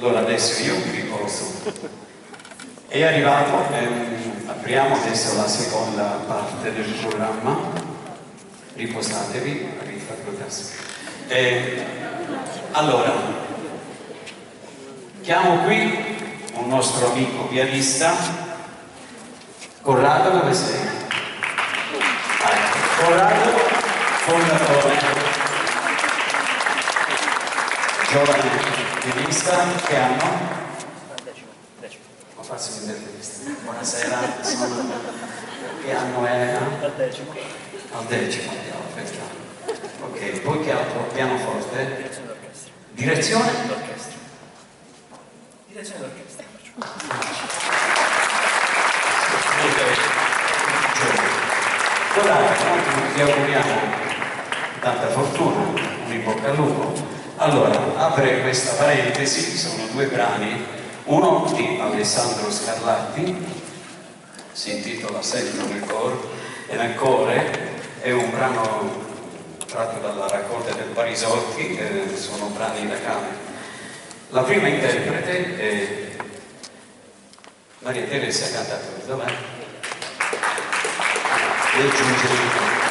Allora adesso io mi riposo. È arrivato, apriamo adesso la seconda parte del programma. Riposatevi, allora, chiamo qui un nostro amico pianista. Corrado, dove sei? Corrado, fondatore, giovane pianista, che anno? Ho fatto un'intervista. Buonasera, che anno è? Al decimo. Al decimo, perfetto. Ok, poi che altro? Pianoforte? Direzione d'orchestra. Direzione? D'orchestra. Direzione d'orchestra. Allora, ti auguriamo tanta fortuna, un in bocca al lupo. Allora, apre questa parentesi, sono due brani, uno di Alessandro Scarlatti, si intitola Sento nel cuore, e nel cuore è un brano tratto dalla raccolta del Parisotti, sono brani da camera. La prima interprete è Maria Teresa Cantatore, dov'è? Del Giungere.